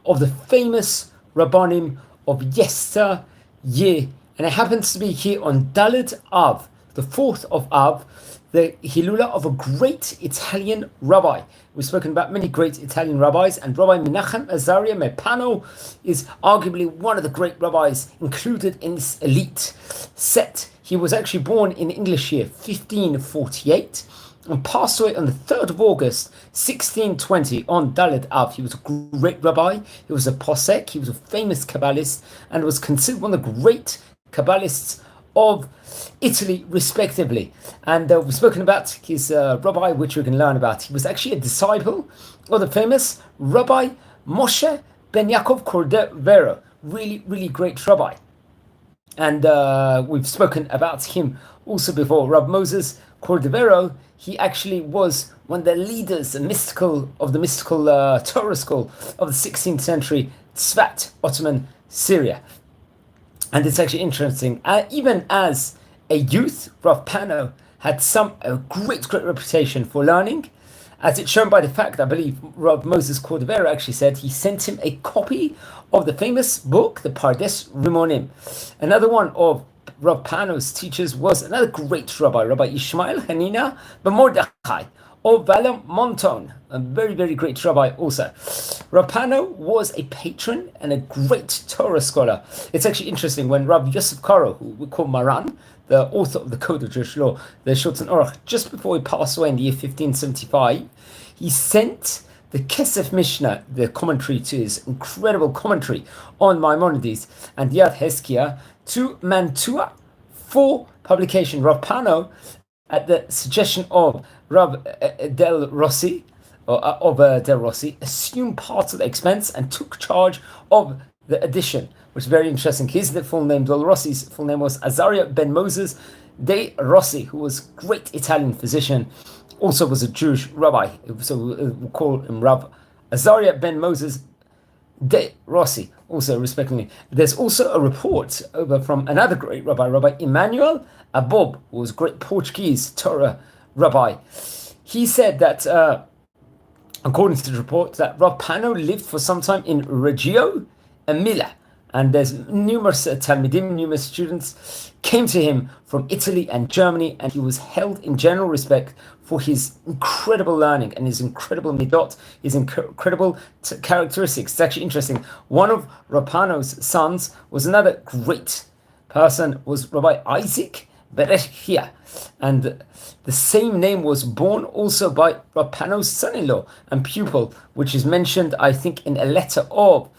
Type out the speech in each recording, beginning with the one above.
of the famous Rabbanim of yesteryear. And it happens to be here on Daled Av, the 4th of Av, the Hilula of a great Italian rabbi. We've spoken about many great Italian rabbis, and Rabbi Menahem Azariah Mefano is arguably one of the great rabbis included in this elite set. He was actually born in English year 1548 and passed away on the 3rd of August 1620 on Daled Av. He was a great rabbi, he was a Posek, he was a famous Kabbalist, and was considered one of the great Kabbalists of Italy, respectively. And we've spoken about his rabbi, which we can learn about. He was actually a disciple of the famous Rabbi Moshe ben Yaakov Cordovero, really great rabbi. And we've spoken about him also before. Rabbi Moses Cordovero, he actually was one of the leaders, the mystical Torah school of the 16th century, Tzfat, Ottoman Syria. And it's actually interesting, even as a youth, Rav Fano had a great reputation for learning, as it's shown by the fact, I believe, Rav Moses Cordovero actually said he sent him a copy of the famous book, the Pardes Rimonim. Another one of Rav Fano's teachers was another great rabbi, Rabbi Ishmael Hanina ben Mordechai of Valamonton, a very great rabbi also. Rav Fano was a patron and a great Torah scholar. It's actually interesting when Rav Yosef Karo, who we call Maran, the author of the Code of Jewish Law, the Shulchan Aruch, just before he passed away in the year 1575, he sent the Kesef Mishnah, the commentary to his incredible commentary on Maimonides and Yad Hezkiah, to Mantua for publication. Rav Fano, at the suggestion of Rav Del Rossi, assumed part of the expense and took charge of the edition, which is very interesting. His full name, Del Rossi's full name was Azariah ben Moses de Rossi, who was a great Italian physician, also was a Jewish rabbi, so we'll call him Rav Azariah ben Moses de Rossi, also respectively. There's also a report over from another great rabbi, Rabbi Emmanuel Abob, who was a great Portuguese Torah rabbi. He said that, according to the report, that Rav Fano lived for some time in Reggio Emilia, and there's numerous Talmidim, numerous students came to him from Italy and Germany, and he was held in general respect for his incredible learning and his incredible midot, his incredible characteristics. It's actually interesting. One of Rav Fano's sons was another great person, was Rabbi Isaac Berechia, and the same name was born also by Rav Fano's son-in-law and pupil, which is mentioned, I think, in a letter of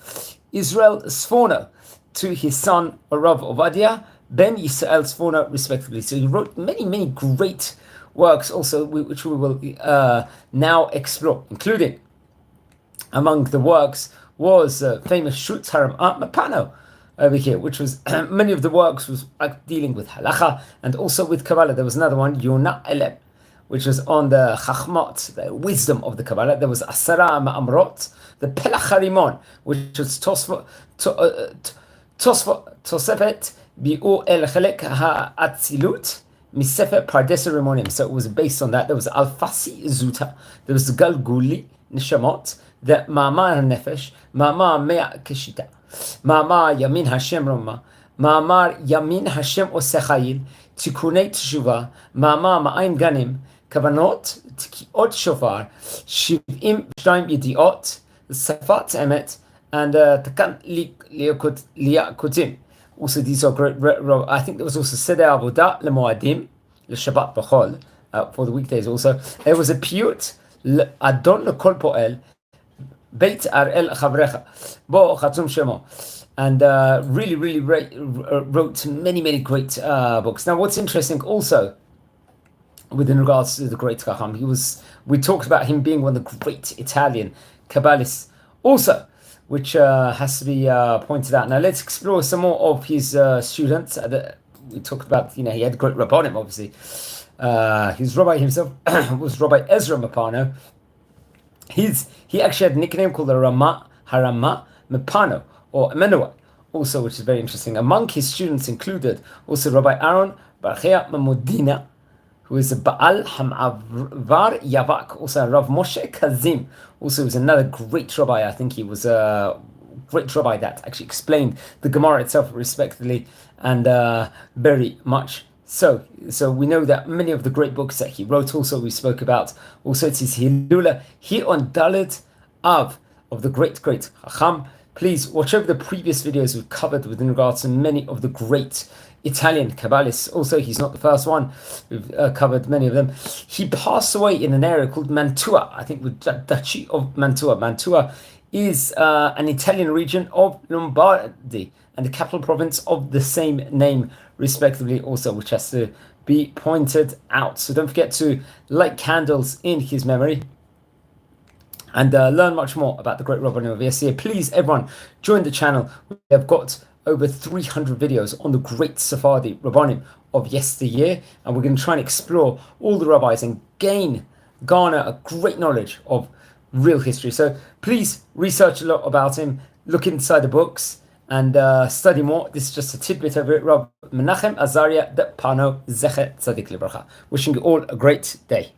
Israel Fano to his son Rav Ovadia ben Yisrael Fano, respectively. So he wrote many great works also, which we will now explore, including among the works was famous Shut Haram Mefano over here, which was many of the works was dealing with halacha and also with Kabbalah. There was another one, Yonah Elem, which was on the Chachmot, the wisdom of the Kabbalah. There was Asara Ma'amrot, the Pelach Harimon, which was Tosefet Bi'u El Chelek Ha'atzilut Misefer Pardes Rimonim. So it was based on that. There was Alfasi Zuta, there was the Galguli Nishamot, the Ma'amar Nefesh, Ma'amar Mea Keshita, Ma'amar Yamin Hashem Roma, Ma'amar Yamin Hashem Osechayil, Tikunei Teshuvah, Ma'amar Ma'ayin Ganim, Kavanot, Tkiot Shofar, Shivim Shtayim Yediot, Safat Emet, and Takan Liakutim. Also, these are great. I think there was also Seder Avodah LeMoadim, LeShabbat B'chol, for the weekdays also. There was a Piyut, Adon LeKol Poel, Beit Arel Chavrecha, Bo Chatzum Shemo. And really wrote many great books. Now, what's interesting also, within regards to the great Chacham, we talked about him being one of the great Italian Kabbalists also, which has to be pointed out. Now, let's explore some more of his students. We talked about, he had a great Rabbanim, obviously. His rabbi himself was Rabbi Ezra Mefano. He actually had a nickname called the Harama Mefano, or Emmanuel, also, which is very interesting. Among his students included also Rabbi Aaron Barchea Mamodina, who is a Baal Hamavar Yavak, also Rav Moshe Kazim, also was another great rabbi. I think he was great rabbi that actually explained the Gemara itself respectively, and very much so. So we know that many of the great books that he wrote also we spoke about. Also it's his Hilula here on Dalet Av of the great Chacham. Please watch over the previous videos we've covered with in regards to many of the great Italian Kabbalists. Also, he's not the first one. We've covered many of them. He passed away in an area called Mantua, I think with Duchy of Mantua. Mantua is an Italian region of Lombardy and the capital province of the same name, respectively, also, which has to be pointed out. So don't forget to light candles in his memory and learn much more about the great Rabbanim of yesterday. Please, everyone, join the channel. We have got over 300 videos on the great Sephardi Rabbanim of yesteryear, and we're going to try and explore all the rabbis and garner a great knowledge of real history. So please research a lot about him, look inside the books, and study more. This is just a tidbit over it. Rabbi Menahem, Azariah, Fano, Zecher Tzadik Libracha. Wishing you all a great day.